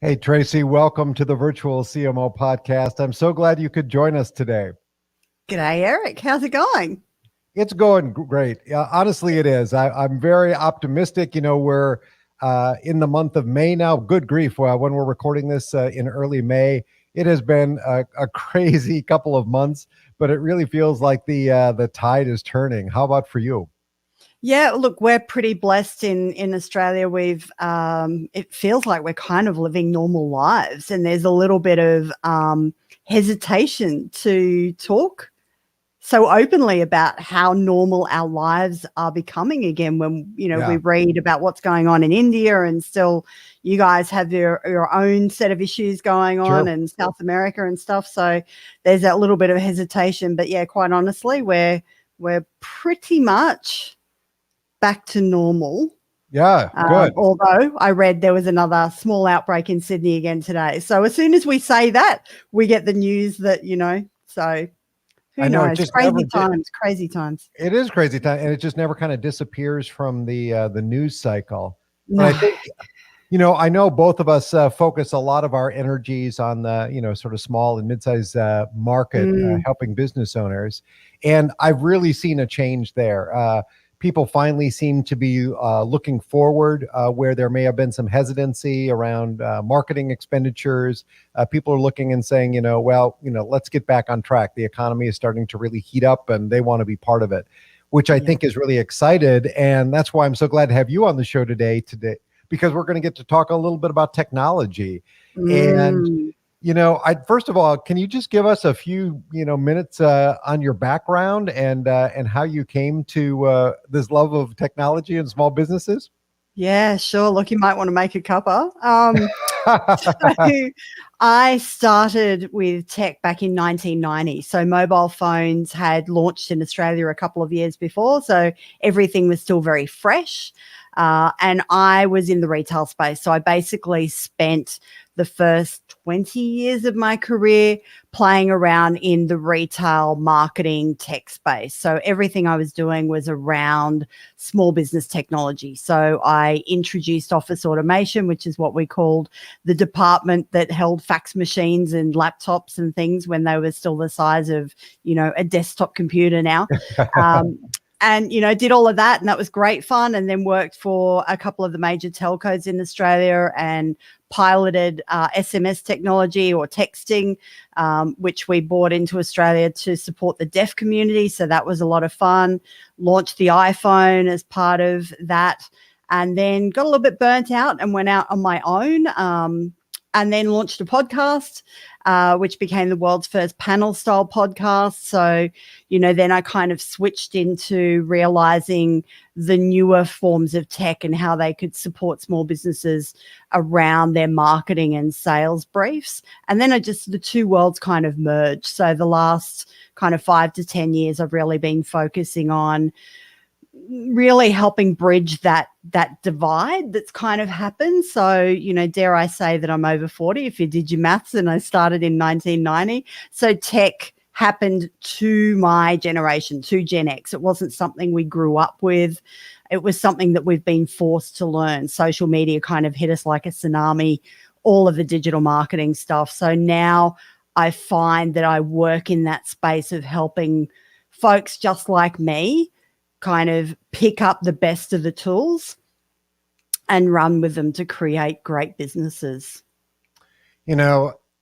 Hey, Tracy, welcome to the Virtual CMO podcast. I'm so glad you could join us today. G'day, Eric. How's it going? It's going great. Honestly, it is. I'm very optimistic. We're in the month of May now. Good grief. When we're recording this in early May, it has been a crazy couple of months, but it really feels like the tide is turning. How about for you? Yeah, look, we're pretty blessed in Australia. It feels like we're kind of living normal lives, and there's a little bit of hesitation to talk so openly about how normal our lives are becoming again when, we read about what's going on in India, and still you guys have your own set of issues going on Sure. in South America and stuff. So there's that little bit of hesitation. But yeah, quite honestly, we're pretty much back to normal. Yeah, good. Although I read there was another small outbreak in Sydney again today. So as soon as we say that, we get the news that, so I who know it knows? just Crazy times, crazy times. It is crazy time, and it just never kind of disappears from the news cycle. But I No. think, I know both of us focus a lot of our energies on the, sort of small and mid-sized market, helping business owners. And I've really seen a change there. People finally seem to be looking forward where there may have been some hesitancy around marketing expenditures. People are looking and saying, let's get back on track. The economy is starting to really heat up and they want to be part of it, which I think is really excited. And that's why I'm so glad to have you on the show today, because we're going to get to talk a little bit about technology. And first of all, can you just give us a few, minutes on your background and how you came to this love of technology and small businesses? Yeah, sure. Look, you might want to make a cuppa. So I started with tech back in 1990. So mobile phones had launched in Australia a couple of years before. So everything was still very fresh. And I was in the retail space. So I basically spent the first 20 years of my career playing around in the retail marketing tech space. So everything I was doing was around small business technology. So I introduced office automation, which is what we called the department that held fax machines and laptops and things when they were still the size of, a desktop computer now. And, did all of that, and that was great fun, and then worked for a couple of the major telcos in Australia and piloted SMS technology or texting, which we brought into Australia to support the deaf community. So that was a lot of fun. Launched the iPhone as part of that, and then got a little bit burnt out and went out on my own, and then launched a podcast, which became the world's first panel style podcast. So, then I kind of switched into realizing the newer forms of tech and how they could support small businesses around their marketing and sales briefs. And then the two worlds kind of merged. So the last kind of 5 to 10 years, I've really been focusing on really helping bridge that divide that's kind of happened. So, dare I say that I'm over 40 if you did your maths, and I started in 1990. So tech happened to my generation, to Gen X. It wasn't something we grew up with. It was something that we've been forced to learn. Social media kind of hit us like a tsunami, all of the digital marketing stuff. So now I find that I work in that space of helping folks just like me kind of pick up the best of the tools and run with them to create great businesses.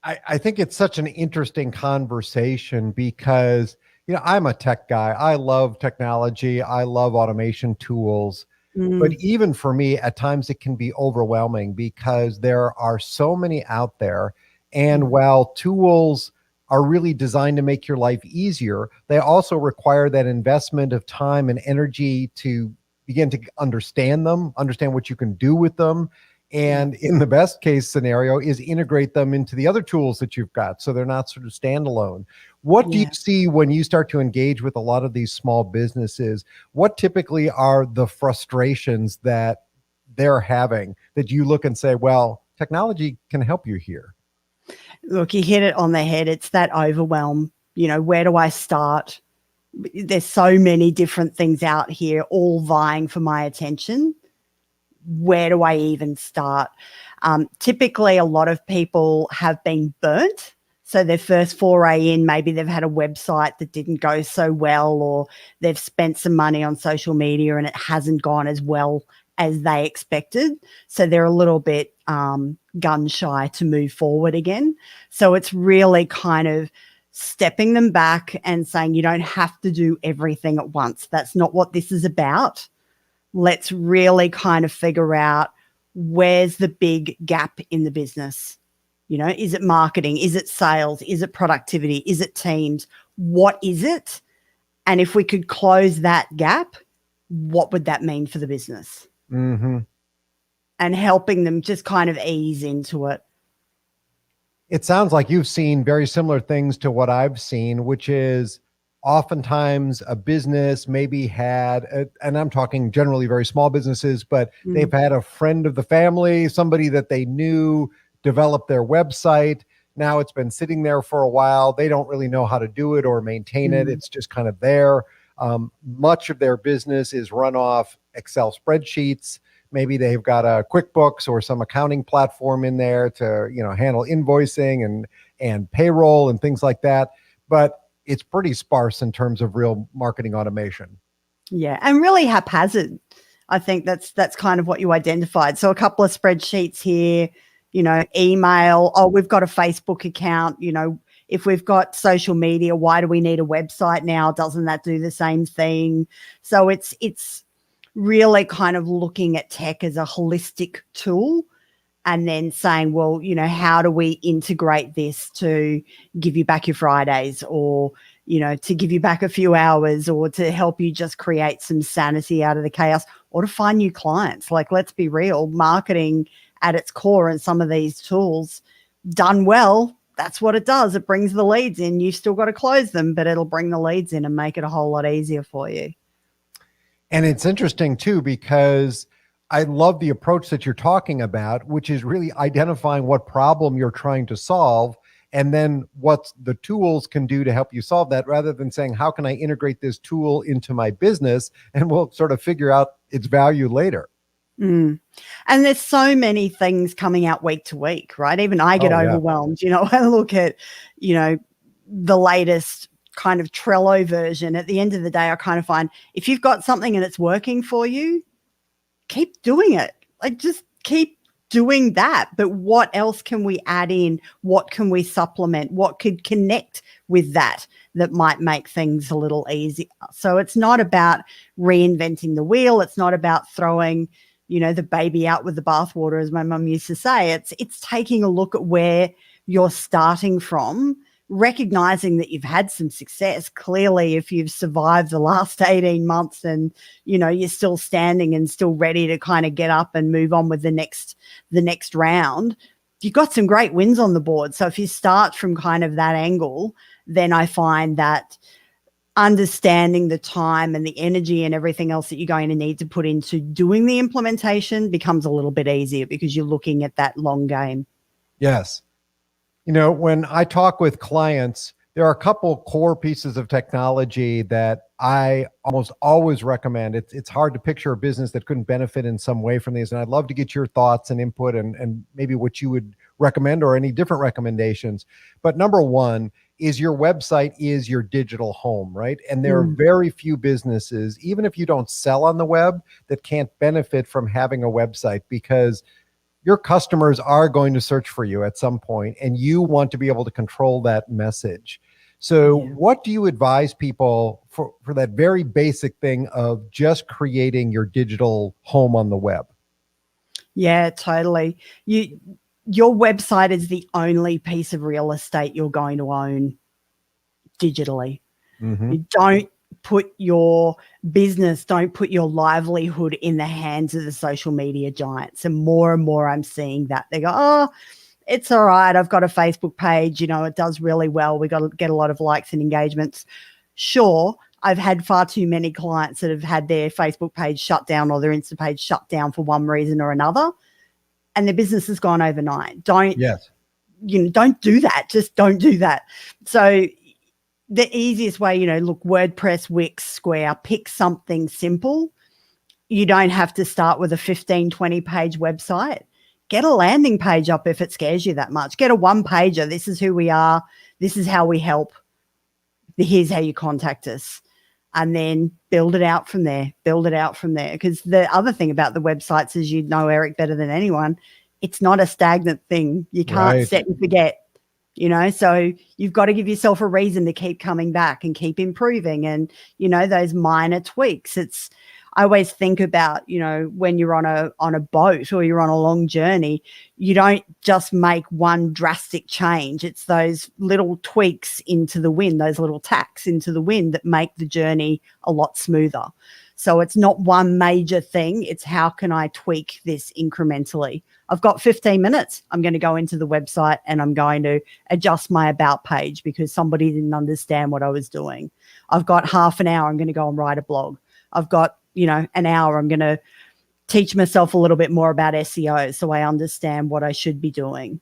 I think it's such an interesting conversation because, I'm a tech guy. I love technology. I love automation tools. But even for me, at times it can be overwhelming because there are so many out there. And while tools are really designed to make your life easier, they also require that investment of time and energy to begin to understand them, understand what you can do with them. And in the best case scenario is integrate them into the other tools that you've got, so they're not sort of standalone. What do you see when you start to engage with a lot of these small businesses? What typically are the frustrations that they're having that you look and say, well, technology can help you here? Look, you hit it on the head. It's that overwhelm. Where do I start? There's so many different things out here all vying for my attention. Where do I even start? Typically, a lot of people have been burnt. So their first foray in, maybe they've had a website that didn't go so well, or they've spent some money on social media and it hasn't gone as well as they expected. So they're a little bit gun shy to move forward again. So it's really kind of stepping them back and saying, you don't have to do everything at once. That's not what this is about. Let's really kind of figure out, where's the big gap in the business? Is it marketing? Is it sales? Is it productivity? Is it teams? What is it? And if we could close that gap, what would that mean for the business? Mm-hmm. And helping them just kind of ease into it. It sounds like you've seen very similar things to what I've seen, which is oftentimes a business maybe and I'm talking generally very small businesses, but they've had a friend of the family, somebody that they knew, develop their website. Now it's been sitting there for a while. They don't really know how to do it or maintain it. It's just kind of there. Much of their business is run off Excel spreadsheets. Maybe they've got a QuickBooks or some accounting platform in there to, handle invoicing and payroll and things like that. But it's pretty sparse in terms of real marketing automation. Yeah, and really haphazard. I think that's kind of what you identified. So a couple of spreadsheets here, email. Oh, we've got a Facebook account. If we've got social media, why do we need a website now? Doesn't that do the same thing? So it's really kind of looking at tech as a holistic tool, and then saying, well, how do we integrate this to give you back your Fridays, or, to give you back a few hours, or to help you just create some sanity out of the chaos, or to find new clients. Like, let's be real, marketing at its core and some of these tools done well, that's what it does. It brings the leads in. You've still got to close them, but it'll bring the leads in and make it a whole lot easier for you. And it's interesting too, because I love the approach that you're talking about, which is really identifying what problem you're trying to solve and then what the tools can do to help you solve that, rather than saying, how can I integrate this tool into my business? And we'll sort of figure out its value later. And there's so many things coming out week to week, right? Even I get overwhelmed. I look at, the latest kind of Trello version. At the end of the day, I kind of find, if you've got something and it's working for you, keep doing it. Like, just keep doing that. But what else can we add in? What can we supplement? What could connect with that might make things a little easier? So it's not about reinventing the wheel. It's not about throwing, the baby out with the bathwater, as my mum used to say. It's taking a look at where you're starting from, recognizing that you've had some success. Clearly, if you've survived the last 18 months and, you're still standing and still ready to kind of get up and move on with the next round, you've got some great wins on the board. So if you start from kind of that angle, then I find that understanding the time and the energy and everything else that you're going to need to put into doing the implementation becomes a little bit easier, because you're looking at that long game. Yes. When I talk with clients, there are a couple core pieces of technology that I almost always recommend. It's hard to picture a business that couldn't benefit in some way from these. And I'd love to get your thoughts and input and maybe what you would recommend or any different recommendations. But number one is, your website is your digital home, right? And there are very few businesses, even if you don't sell on the web, that can't benefit from having a website, because your customers are going to search for you at some point, and you want to be able to control that message. So what do you advise people for that very basic thing of just creating your digital home on the web? Yeah, totally. Your website is the only piece of real estate you're going to own digitally. You don't put your business, don't put your livelihood in the hands of the social media giants. And more I'm seeing that. They go, oh, it's all right, I've got a Facebook page, it does really well. We got to get a lot of likes and engagements. Sure, I've had far too many clients that have had their Facebook page shut down or their Insta page shut down for one reason or another, and their business has gone overnight. Don't do that. Just don't do that. So the easiest way, look, WordPress, Wix, Square, pick something simple. You don't have to start with a 15, 20 page website. get a landing page up if it scares you that much. Get a one pager. This is who we are. This is how we help. Here's how you contact us. And then build it out from there. Because the other thing about the websites is, you know, Eric, better than anyone, it's not a stagnant thing. You can't set and forget, you know, so you've got to give yourself a reason to keep coming back and keep improving. And, you know, those minor tweaks. I always think about, you know, when you're on a boat or you're on a long journey, you don't just make one drastic change. It's those little tweaks into the wind, those little tacks into the wind that make the journey a lot smoother. So it's not one major thing. It's how can I tweak this incrementally? I've got 15 minutes. I'm going to go into the website and I'm going to adjust my about page because somebody didn't understand what I was doing. I've got half an hour. I'm going to go and write a blog. I've got, you know, an hour. I'm going to teach myself a little bit more about SEO so I understand what I should be doing.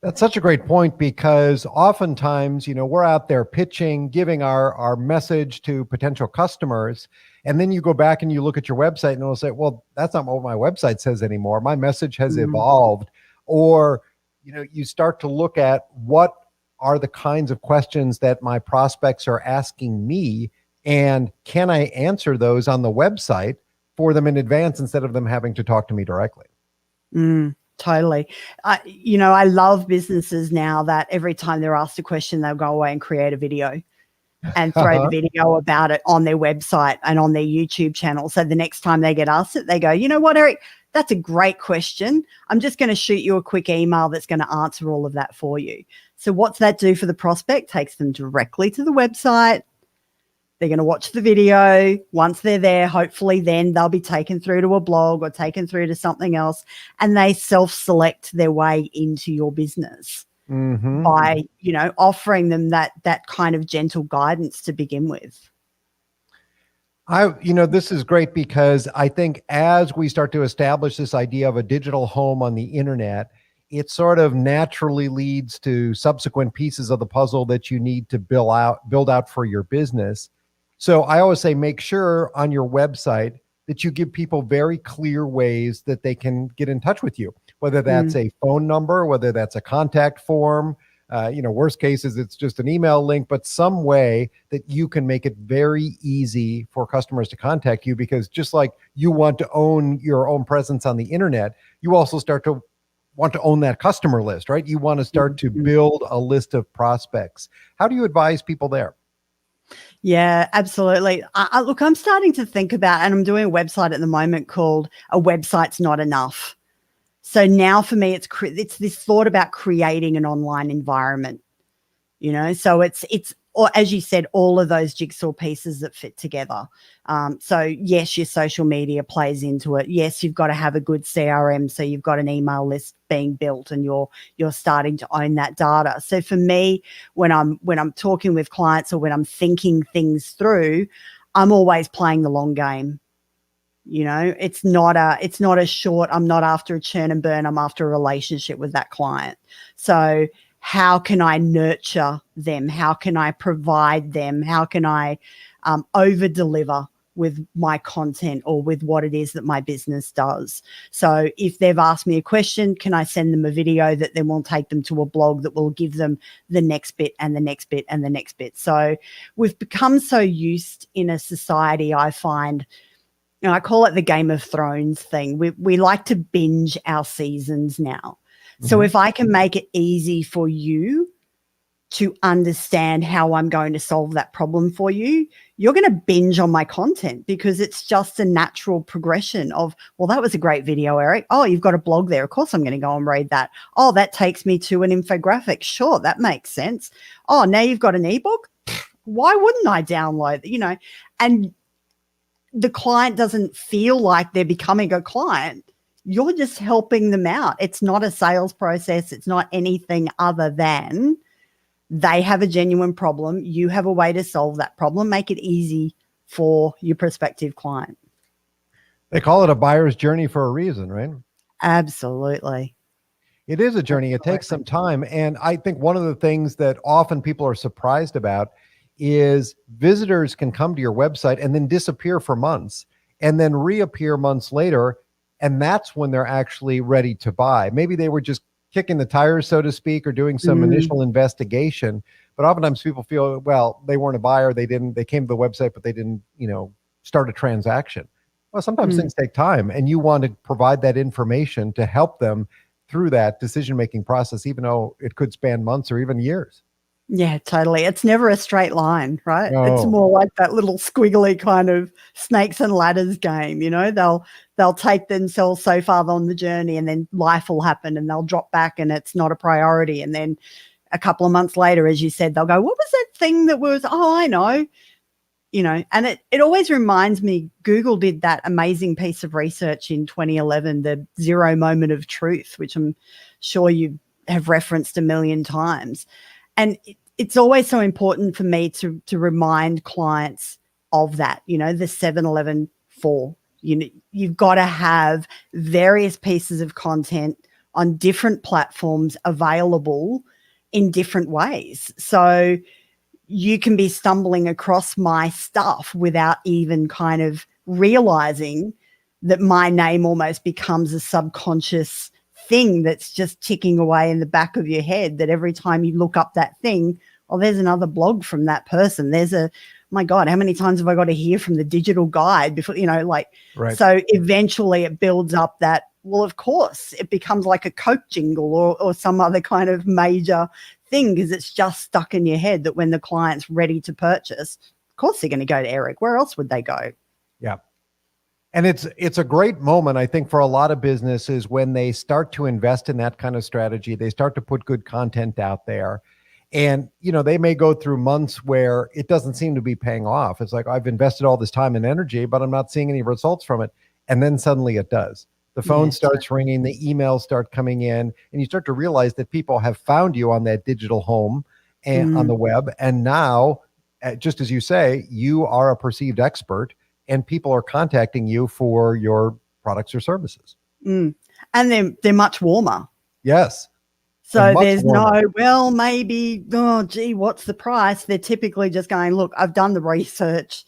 That's such a great point, because oftentimes, you know, we're out there pitching, giving our message to potential customers. And then you go back and you look at your website and it'll say, well, that's not what my website says anymore. My message has evolved. Or, you know, you start to look at what are the kinds of questions that my prospects are asking me, and can I answer those on the website for them in advance instead of them having to talk to me directly? Totally. You know, I love businesses now that every time they're asked a question, they'll go away and create a video and throw the video about it on their website and on their YouTube channel. So the next time they get asked it, they go, you know what, Eric, that's a great question. I'm just going to shoot you a quick email that's going to answer all of that for you. So what's that do for the prospect? Takes them directly to the website. They're going to watch the video. Once they're there, hopefully then they'll be taken through to a blog or taken through to something else, and they self-select their way into your business by, you know, offering them that kind of gentle guidance to begin with. You know, this is great, because I think as we start to establish this idea of a digital home on the internet, it sort of naturally leads to subsequent pieces of the puzzle that you need to build out for your business. So I always say, make sure on your website that you give people very clear ways that they can get in touch with you, whether that's a phone number, whether that's a contact form, you know, worst cases, it's just an email link, but some way that you can make it very easy for customers to contact you. Because just like you want to own your own presence on the internet, you also want to own that customer list, right? You want to start to build a list of prospects. How do you advise people there? Yeah, absolutely. Look, I'm starting to think about, and I'm doing a website at the moment called A Website's Not Enough. So now for me, it's this thought about creating an online environment, you know, so it's, or as you said, all of those jigsaw pieces that fit together. So yes, your social media plays into it. Yes, you've got to have a good CRM. So you've got an email list being built and you're starting to own that data. So for me, when I'm talking with clients or when I'm thinking things through, I'm always playing the long game. You know, it's not a short, I'm not after a churn and burn. I'm after a relationship with that client. So how can I nurture them? How can I provide them? How can I over deliver with my content or with what it is that my business does? So if they've asked me a question, can I send them a video that then will take them to a blog that will give them the next bit and the next bit and the next bit? So we've become so used in a society, I find, you know, I call it the Game of Thrones thing. We like to binge our seasons now. So if I can make it easy for you to understand how I'm going to solve that problem for you, you're going to binge on my content because it's just a natural progression of, well, that was a great video, Eric. Oh, you've got a blog there. Of course, I'm going to go and read that. Oh, that takes me to an infographic. Sure, that makes sense. Oh, now you've got an ebook. Why wouldn't I download it? You know, and the client doesn't feel like they're becoming a client. You're just helping them out. It's not a sales process. It's not anything other than they have a genuine problem. You have a way to solve that problem. Make it easy for your prospective client. They call it a buyer's journey for a reason, right? Absolutely. It is a journey. It takes some time. And I think one of the things that often people are surprised about is visitors can come to your website and then disappear for months and then reappear months later And that's when they're actually ready to buy. Maybe they were just kicking the tires, so to speak, or doing some initial investigation. But oftentimes people feel, well, they weren't a buyer. They came to the website, but they didn't, start a transaction. Well, sometimes things take time, and you want to provide that information to help them through that decision-making process, even though it could span months or even years. Yeah, totally. It's never a straight line, right? No. It's more like that little squiggly kind of snakes and ladders game. They'll take themselves so far on the journey, and then life will happen, and they'll drop back, and it's not a priority. And then a couple of months later, as you said, they'll go, "What was that thing that was? Oh, I know." And it always reminds me, Google did that amazing piece of research in 2011, the 0 moment of truth, which I'm sure you have referenced a million times. And it's always so important for me to remind clients of that, the 7-11 4. You've got to have various pieces of content on different platforms available in different ways. So you can be stumbling across my stuff without even kind of realizing that my name almost becomes a subconscious thing that's just ticking away in the back of your head, that every time you look up that thing, oh, there's another blog from that person. My God, how many times have I got to hear from the digital guide before, Right. So eventually it builds up that, well, of course, it becomes like a Coke jingle or some other kind of major thing, because it's just stuck in your head that when the client's ready to purchase, of course they're going to go to Eric. Where else would they go? Yeah. And it's a great moment, I think, for a lot of businesses when they start to invest in that kind of strategy. They start to put good content out there. And, they may go through months where it doesn't seem to be paying off. It's like, I've invested all this time and energy, but I'm not seeing any results from it. And then suddenly it does. The phone starts ringing, the emails start coming in, and you start to realize that people have found you on that digital home and on the web. And now, just as you say, you are a perceived expert, and people are contacting you for your products or services. And they're much warmer. Yes. So there's no, well, maybe, oh, gee, what's the price? They're typically just going, look, I've done the research.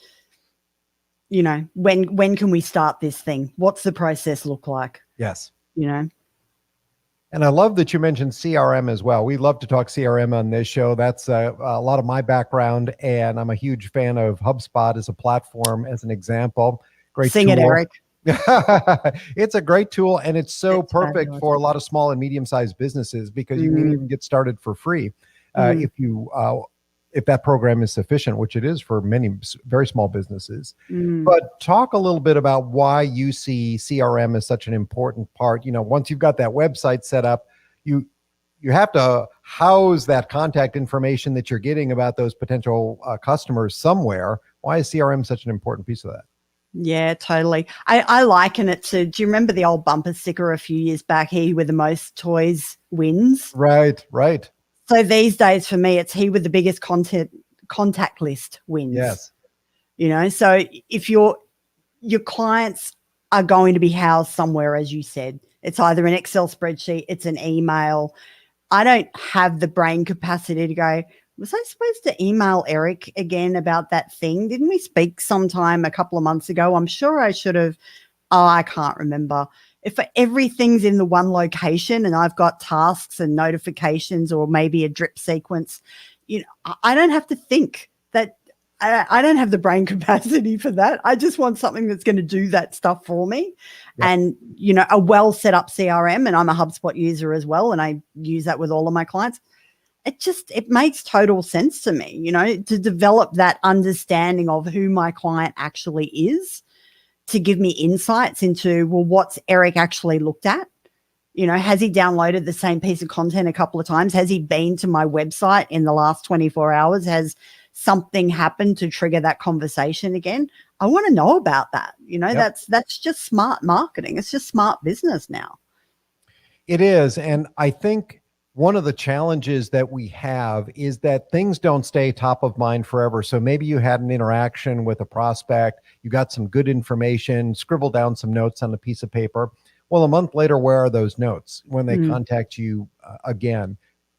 When can we start this thing? What's the process look like? Yes. And I love that you mentioned CRM as well. We love to talk CRM on this show. That's a lot of my background, and I'm a huge fan of HubSpot as a platform, as an example. Great Sing tool. it, Eric. It's a great tool, and it's perfect fabulous for a lot of small and medium-sized businesses, because you can even get started for free if that program is sufficient, which it is for many very small businesses. But talk a little bit about why you see CRM as such an important part. Once you've got that website set up, you have to house that contact information that you're getting about those potential customers somewhere. Why is CRM such an important piece of that? Yeah, totally. I liken it to, do you remember the old bumper sticker a few years back, he with the most toys wins? Right. So these days for me, it's he with the biggest contact list wins. Yes. So if your clients are going to be housed somewhere, as you said, it's either an Excel spreadsheet, it's an email. I don't have the brain capacity to go, was I supposed to email Eric again about that thing? Didn't we speak sometime a couple of months ago? I'm sure I should have. Oh, I can't remember. If everything's in the one location and I've got tasks and notifications or maybe a drip sequence, I don't have to think that. I don't have the brain capacity for that. I just want something that's going to do that stuff for me. Yep. And, a well set up CRM, and I'm a HubSpot user as well, and I use that with all of my clients. It makes total sense to me, to develop that understanding of who my client actually is, to give me insights into, well, what's Eric actually looked at? Has he downloaded the same piece of content a couple of times? Has he been to my website in the last 24 hours? Has something happened to trigger that conversation again? I want to know about that. That's just smart marketing. It's just smart business now. It is. And I think one of the challenges that we have is that things don't stay top of mind forever. So maybe you had an interaction with a prospect, you got some good information, scribble down some notes on a piece of paper. Well, a month later, where are those notes when they contact you again?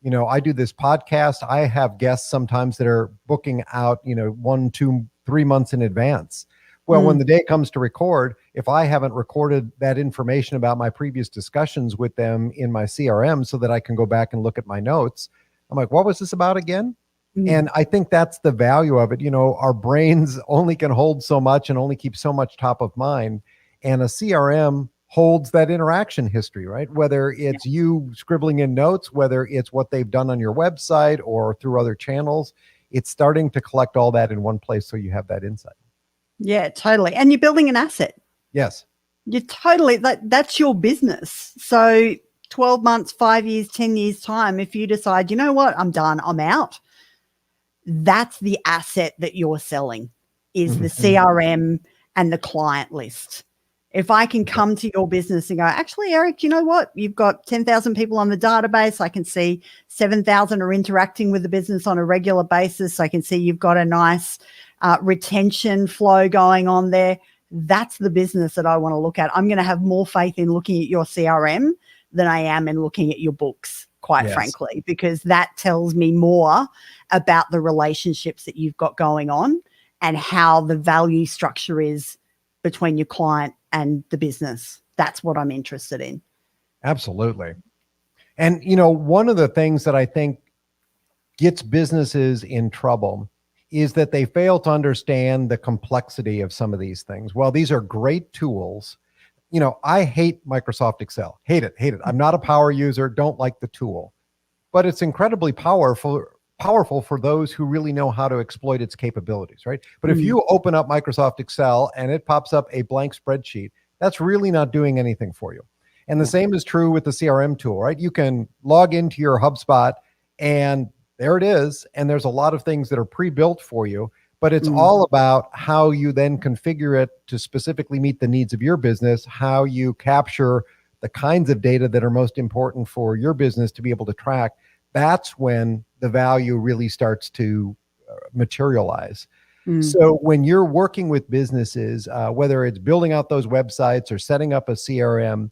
I do this podcast. I have guests sometimes that are booking out, 1, 2, 3 months in advance. Well, when the day comes to record, if I haven't recorded that information about my previous discussions with them in my CRM so that I can go back and look at my notes, I'm like, what was this about again? And I think that's the value of it. You know, our brains only can hold so much and only keep so much top of mind. And a CRM holds that interaction history, right? Whether it's you scribbling in notes, whether it's what they've done on your website or through other channels, it's starting to collect all that in one place so you have that insight. Yeah, totally. And you're building an asset. Yes. You're totally, that's your business. So 12 months, 5 years, 10 years time, if you decide, you know what, I'm done, I'm out, that's the asset that you're selling, is the CRM and the client list. If I can come to your business and go, actually, Eric, you know what? You've got 10,000 people on the database. I can see 7,000 are interacting with the business on a regular basis. I can see you've got a nice retention flow going on there. That's the business that I want to look at. I'm going to have more faith in looking at your CRM than I am in looking at your books, quite frankly, because that tells me more about the relationships that you've got going on and how the value structure is between your client and the business. That's what I'm interested in. Absolutely. And, you know, one of the things that I think gets businesses in trouble is that they fail to understand the complexity of some of these things. Well, these are great tools. You know, I hate Microsoft Excel. Hate it. I'm not a power user, don't like the tool. But it's incredibly powerful for those who really know how to exploit its capabilities, right? But if you open up Microsoft Excel and it pops up a blank spreadsheet, that's really not doing anything for you. And the same is true with the CRM tool, right? You can log into your HubSpot and there it is. And there's a lot of things that are pre-built for you, but it's all about how you then configure it to specifically meet the needs of your business, how you capture the kinds of data that are most important for your business to be able to track. That's when the value really starts to materialize. So when you're working with businesses, whether it's building out those websites or setting up a CRM,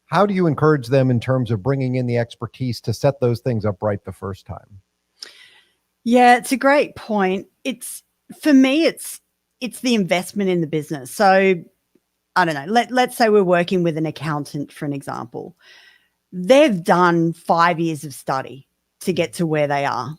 how do you encourage them in terms of bringing in the expertise to set those things up right the first time? Yeah, it's a great point. For me, it's the investment in the business. So I don't know, let's say we're working with an accountant, for an example. They've done 5 years of study to get to where they are.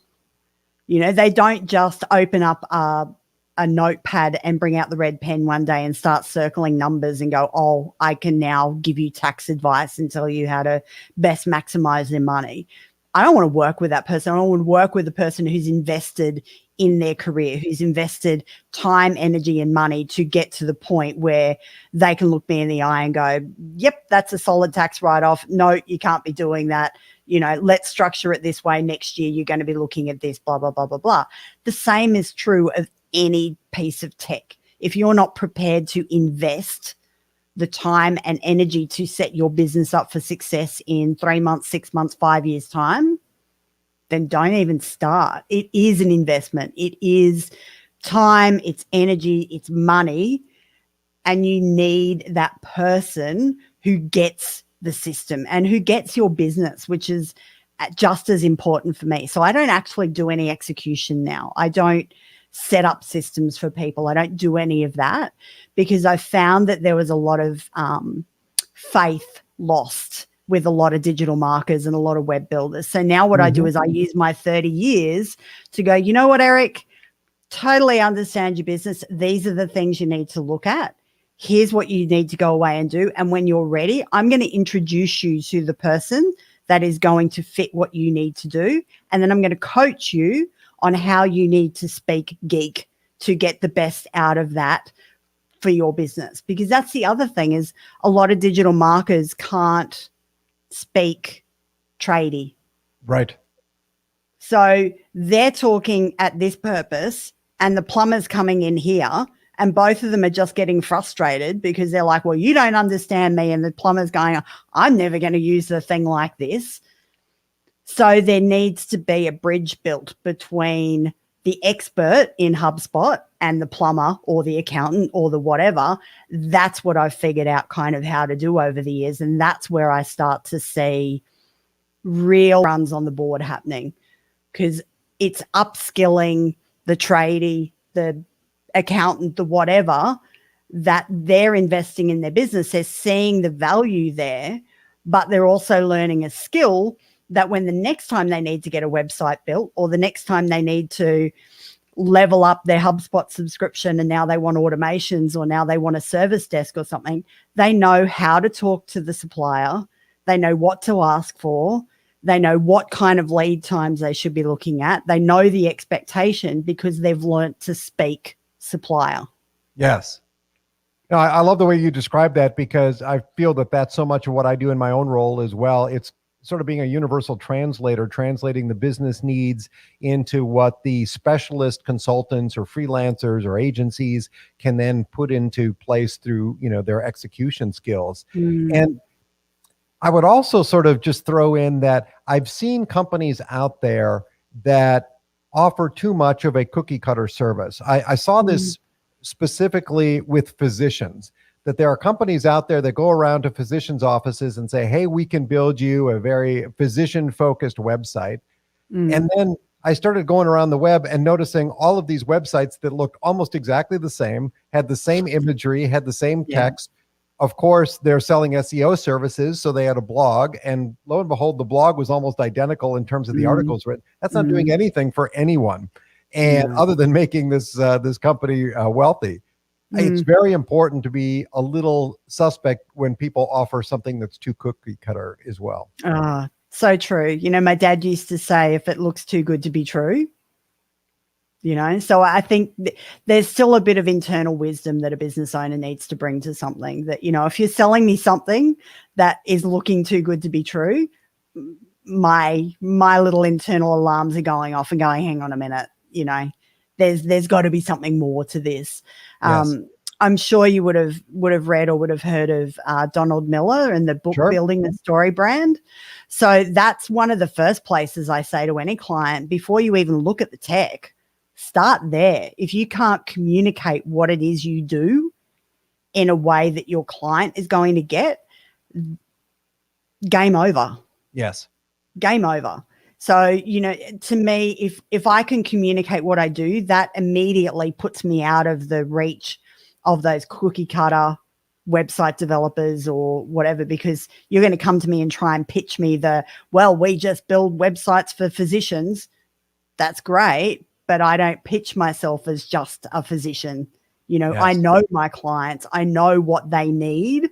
You know, they don't just open up a notepad and bring out the red pen one day and start circling numbers and go, oh, I can now give you tax advice and tell you how to best maximize their money. I don't want to work with that person. I want to work with the person who's invested in their career, who's invested time, energy, and money to get to the point where they can look me in the eye and go, yep, that's a solid tax write-off. No, you can't be doing that. You know, let's structure it this way. Next year, you're going to be looking at this, blah, blah, blah, blah, blah. The same is true of any piece of tech. If you're not prepared to invest the time and energy to set your business up for success in 3 months, 6 months, 5 years time, then don't even start. It is an investment. It is time, it's energy, it's money. And you need that person who gets the system and who gets your business, which is just as important for me. So I don't actually do any execution now. I don't set up systems for people. I don't do any of that because I found that there was a lot of faith lost with a lot of digital marketers and a lot of web builders. So now what I do is I use my 30 years to go, you know what, Eric, totally understand your business. These are the things you need to look at. Here's what you need to go away and do. And when you're ready, I'm going to introduce you to the person that is going to fit what you need to do. And then I'm going to coach you on how you need to speak geek to get the best out of that for your business. Because that's the other thing is a lot of digital marketers can't speak tradey. Right. So they're talking at this purpose and the plumber's coming in here and both of them are just getting frustrated because they're like, well, you don't understand me. And the plumber's going, I'm never going to use a thing like this. So there needs to be a bridge built between the expert in HubSpot and the plumber or the accountant or the whatever. That's what I've figured out kind of how to do over the years. And that's where I start to see real runs on the board happening because it's upskilling the tradie, the accountant, the whatever, that they're investing in their business. They're seeing the value there, but they're also learning a skill that when the next time they need to get a website built, or the next time they need to level up their HubSpot subscription and now they want automations, or now they want a service desk or something, they know how to talk to the supplier. They know what to ask for. They know what kind of lead times they should be looking at. They know the expectation because they've learnt to speak supplier. Yes. No, I love the way you describe that, because I feel that that's so much of what I do in my own role as well. It's sort of being a universal translator, translating the business needs into what the specialist consultants or freelancers or agencies can then put into place through, their execution skills. And I would also sort of just throw in that I've seen companies out there that offer too much of a cookie cutter service. I saw this specifically with physicians, that there are companies out there that go around to physicians' offices and say, hey, we can build you a very physician-focused website. And then I started going around the web and noticing all of these websites that looked almost exactly the same, had the same imagery, had the same text. Of course, they're selling SEO services, so they had a blog, and lo and behold, the blog was almost identical in terms of the articles written. That's not doing anything for anyone, and other than making this company wealthy. It's very important to be a little suspect when people offer something that's too cookie cutter as well. So true. My dad used to say, if it looks too good to be true, so I think there's still a bit of internal wisdom that a business owner needs to bring to something, that, if you're selling me something that is looking too good to be true, my little internal alarms are going off and going, hang on a minute, there's got to be something more to this. Yes. I'm sure you would have read or would have heard of Donald Miller and the book Building the Story Brand. So that's one of the first places I say to any client, before you even look at the tech, start there. If you can't communicate what it is you do in a way that your client is going to get, game over. Yes. Game over. So, to me, if I can communicate what I do, that immediately puts me out of the reach of those cookie cutter website developers or whatever, because you're going to come to me and try and pitch me we just build websites for physicians. That's great, but I don't pitch myself as just a physician. Yes. I know my clients. I know what they need.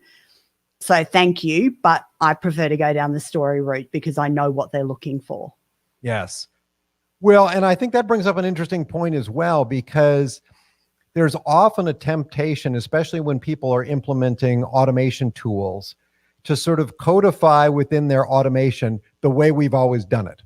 So thank you, but I prefer to go down the story route because I know what they're looking for. Yes. Well, and I think that brings up an interesting point as well, because there's often a temptation, especially when people are implementing automation tools, to sort of codify within their automation the way we've always done it,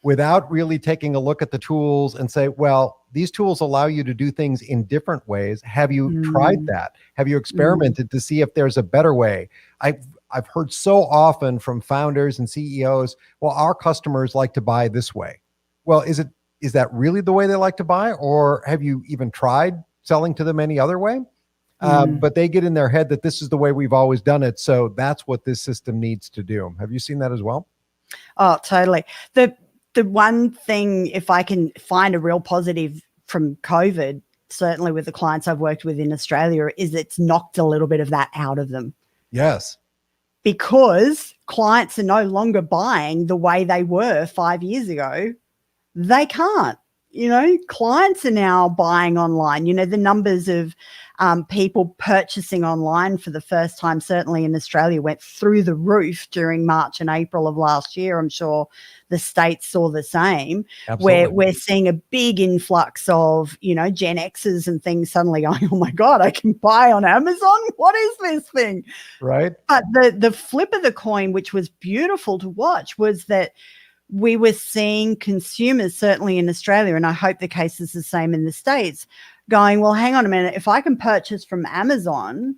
without really taking a look at the tools and say, well, these tools allow you to do things in different ways. Have you tried that? Have you experimented to see if there's a better way? I've heard so often from founders and CEOs, well, our customers like to buy this way. Well, is that really the way they like to buy? Or have you even tried selling to them any other way? But they get in their head that this is the way we've always done it. So that's what this system needs to do. Have you seen that as well? Oh, totally. The one thing, if I can find a real positive from COVID, certainly with the clients I've worked with in Australia, is it's knocked a little bit of that out of them. Yes. Because clients are no longer buying the way they were 5 years ago. They can't. Clients are now buying online. The numbers of people purchasing online for the first time, certainly in Australia, went through the roof during March and April of last year. I'm sure the States saw the same. Absolutely. Where we're seeing a big influx of, Gen Xers and things suddenly going, oh my God, I can buy on Amazon. What is this thing? Right. But the flip of the coin, which was beautiful to watch, was that we were seeing consumers, certainly in Australia, and I hope the case is the same in the States, going, well, hang on a minute, if I can purchase from Amazon,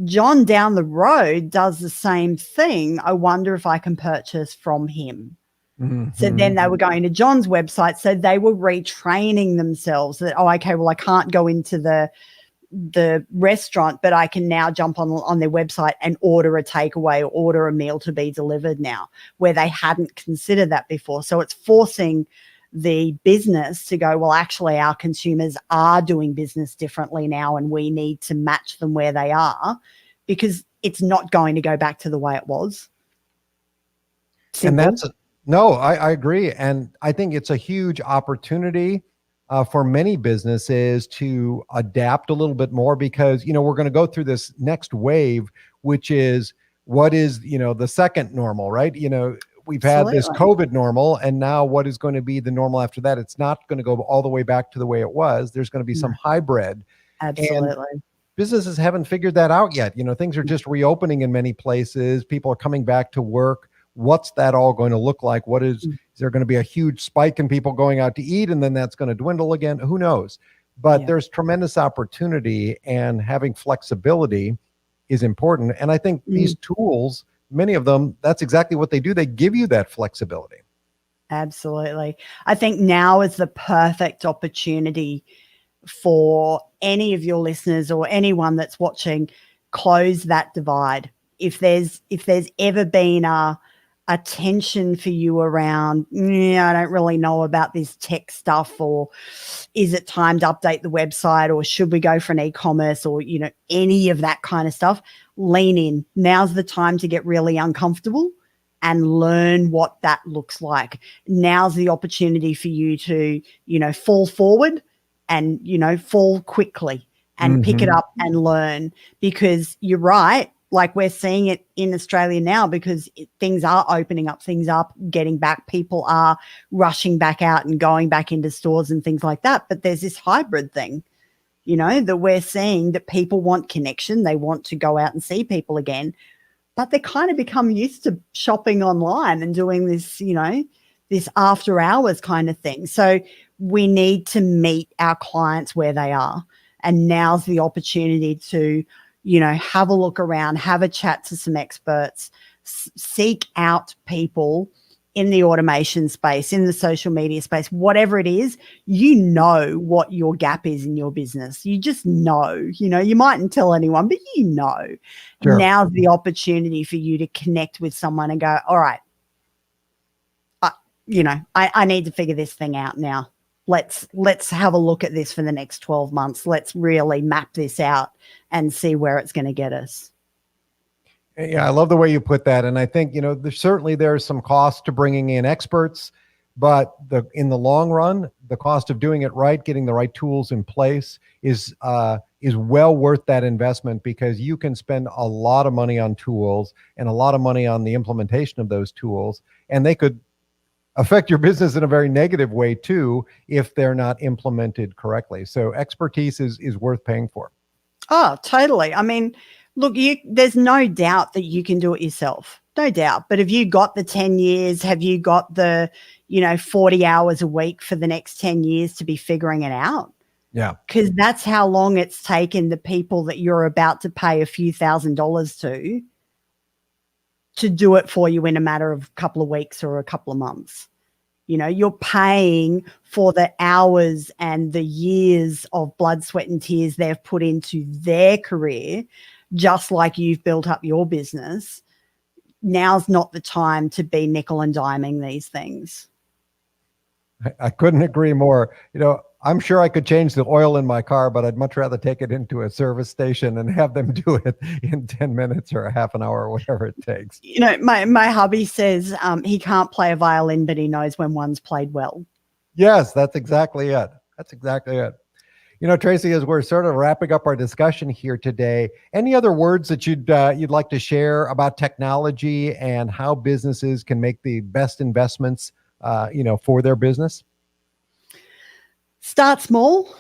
John down the road does the same thing. I wonder if I can purchase from him. Mm-hmm. So then they were going to John's website. So they were retraining themselves that, okay, well, I can't go into the restaurant, but I can now jump on their website and order a takeaway or order a meal to be delivered now, where they hadn't considered that before. So it's forcing the business to go, well, actually our consumers are doing business differently now and we need to match them where they are, because it's not going to go back to the way it was. Simple. And no, I agree. And I think it's a huge opportunity for many businesses to adapt a little bit more, because, we're going to go through this next wave, which is what is, the second normal, right? We've had this COVID normal, and now what is going to be the normal after that? It's not going to go all the way back to the way it was. There's going to be some hybrid. Absolutely. And businesses haven't figured that out yet. Things are just reopening in many places. People are coming back to work. What's that all going to look like? Is there going to be a huge spike in people going out to eat, and then that's going to dwindle again? Who knows? But there's tremendous opportunity, and having flexibility is important. And I think these tools, many of them, that's exactly what they do. They give you that flexibility. Absolutely. I think now is the perfect opportunity for any of your listeners or anyone that's watching, close that divide. If there's ever been a tension for you around, I don't really know about this tech stuff, or is it time to update the website, or should we go for an e-commerce, or, any of that kind of stuff, lean in. Now's the time to get really uncomfortable and learn what that looks like. Now's the opportunity for you to, fall forward and, fall quickly and pick it up and learn, because you're right. Like, we're seeing it in Australia now, because things are opening up, things are getting back. People are rushing back out and going back into stores and things like that. But there's this hybrid thing, that we're seeing, that people want connection. They want to go out and see people again, but they kind of become used to shopping online and doing this, this after hours kind of thing. So we need to meet our clients where they are. And now's the opportunity to, have a look around, have a chat to some experts, seek out people in the automation space, in the social media space, whatever it is. What your gap is in your business. You just know, you mightn't tell anyone, but Sure. Now's the opportunity for you to connect with someone and go, all right, I need to figure this thing out now. Let's have a look at this for the next 12 months. Let's really map this out and see where it's going to get us. Yeah, I love the way you put that. And I think, there's some cost to bringing in experts, but in the long run, the cost of doing it right, getting the right tools in place is well worth that investment, because you can spend a lot of money on tools and a lot of money on the implementation of those tools, and they could affect your business in a very negative way too, if they're not implemented correctly. So expertise is worth paying for. Oh, totally. I mean, look, there's no doubt that you can do it yourself. No doubt. But have you got the 10 years? Have you got the, 40 hours a week for the next 10 years to be figuring it out? Yeah. Because that's how long it's taken the people that you're about to pay a few $1,000s to do it for you in a matter of a couple of weeks or a couple of months. You're paying for the hours and the years of blood, sweat, and tears they've put into their career, just like you've built up your business. Now's not the time to be nickel and diming these things. I couldn't agree more. I'm sure I could change the oil in my car, but I'd much rather take it into a service station and have them do it in 10 minutes or a half an hour or whatever it takes. My hubby says he can't play a violin, but he knows when one's played well. Yes, that's exactly it. Tracy, as we're sort of wrapping up our discussion here today, any other words that you'd like to share about technology and how businesses can make the best investments, for their business? Start small.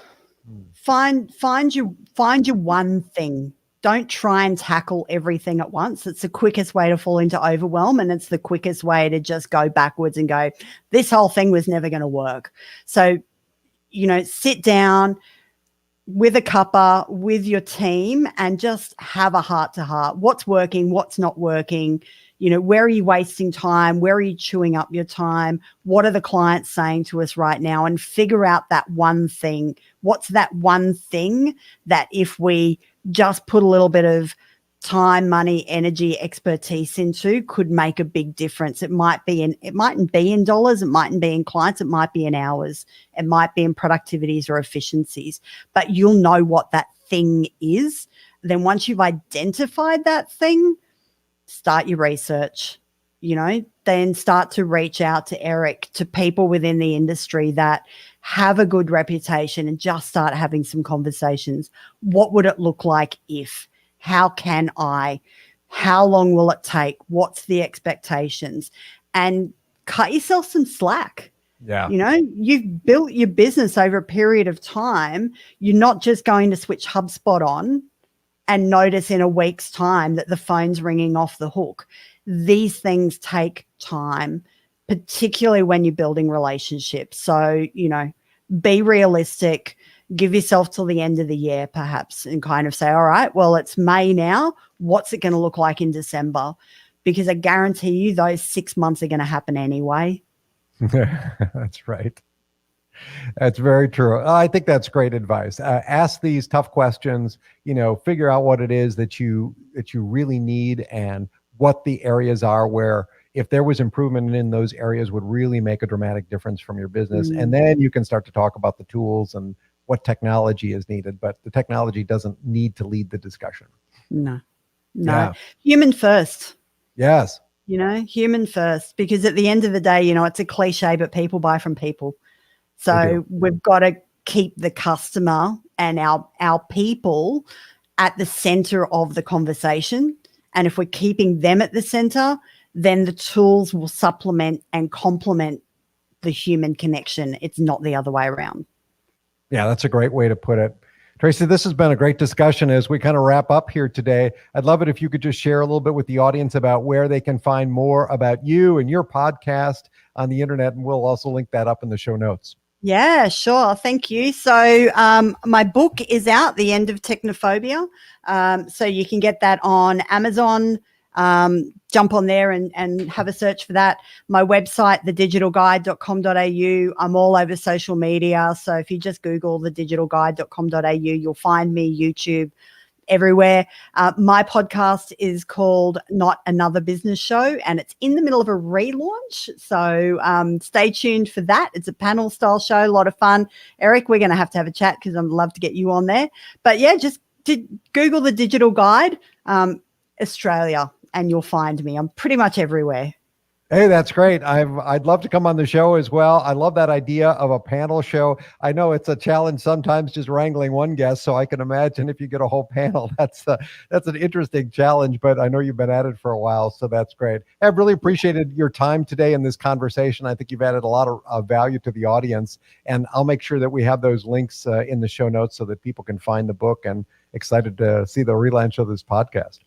Find your one thing. Don't try and tackle everything at once. It's the quickest way to fall into overwhelm, and it's the quickest way to just go backwards and go, this whole thing was never going to work. So, sit down with a cuppa with your team and just have a heart to heart. What's working? What's not working? Where are you wasting time? Where are you chewing up your time? What are the clients saying to us right now? And figure out that one thing. What's that one thing that if we just put a little bit of time, money, energy, expertise into could make a big difference. It mightn't be in dollars, it mightn't be in clients, it might be in hours, it might be in productivities or efficiencies, but you'll know what that thing is. Then once you've identified that thing, start your research, then start to reach out to Eric, to people within the industry that have a good reputation, and just start having some conversations. What would it look like if? How can I? How long will it take? What's the expectations? And cut yourself some slack. Yeah. You've built your business over a period of time. You're not just going to switch HubSpot on and notice in a week's time that the phone's ringing off the hook. These things take time, particularly when you're building relationships. So, be realistic, give yourself till the end of the year perhaps, and kind of say, all right, well, it's May now. What's it going to look like in December? Because I guarantee you those 6 months are going to happen anyway. That's right. That's very true. I think that's great advice. Ask these tough questions, figure out what it is that you really need, and what the areas are where, if there was improvement in those areas, would really make a dramatic difference from your business. And then you can start to talk about the tools and what technology is needed, but the technology doesn't need to lead the discussion. No. Yeah. Human first. Yes. Human first, because at the end of the day, it's a cliche, but people buy from people. So we've got to keep the customer and our people at the center of the conversation. And if we're keeping them at the center, then the tools will supplement and complement the human connection. It's not the other way around. Yeah, that's a great way to put it. Tracy, this has been a great discussion as we kind of wrap up here today. I'd love it if you could just share a little bit with the audience about where they can find more about you and your podcast on the internet, and we'll also link that up in the show notes. Yeah, sure. Thank you. So my book is out, The End of Technophobia. So you can get that on Amazon. Jump on there and have a search for that. My website, thedigitalguide.com.au. I'm all over social media. So if you just Google thedigitalguide.com.au, you'll find me, YouTube, everywhere. My podcast is called Not Another Business Show, and it's in the middle of a relaunch. So stay tuned for that. It's a panel style show, a lot of fun. Eric, we're going to have a chat because I'd love to get you on there. But yeah, just Google the Digital Guide Australia and you'll find me. I'm pretty much everywhere. Hey, that's great. I'd love to come on the show as well. I love that idea of a panel show. I know it's a challenge sometimes just wrangling one guest, so I can imagine if you get a whole panel, that's an interesting challenge, but I know you've been at it for a while, so that's great. I've really appreciated your time today in this conversation. I think you've added a lot of value to the audience, and I'll make sure that we have those links in the show notes so that people can find the book, and excited to see the relaunch of this podcast.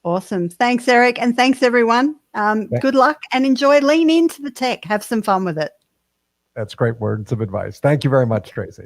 Awesome. Thanks, Eric. And thanks, everyone. Good luck and enjoy. Lean into the tech. Have some fun with it. That's great words of advice. Thank you very much, Tracy.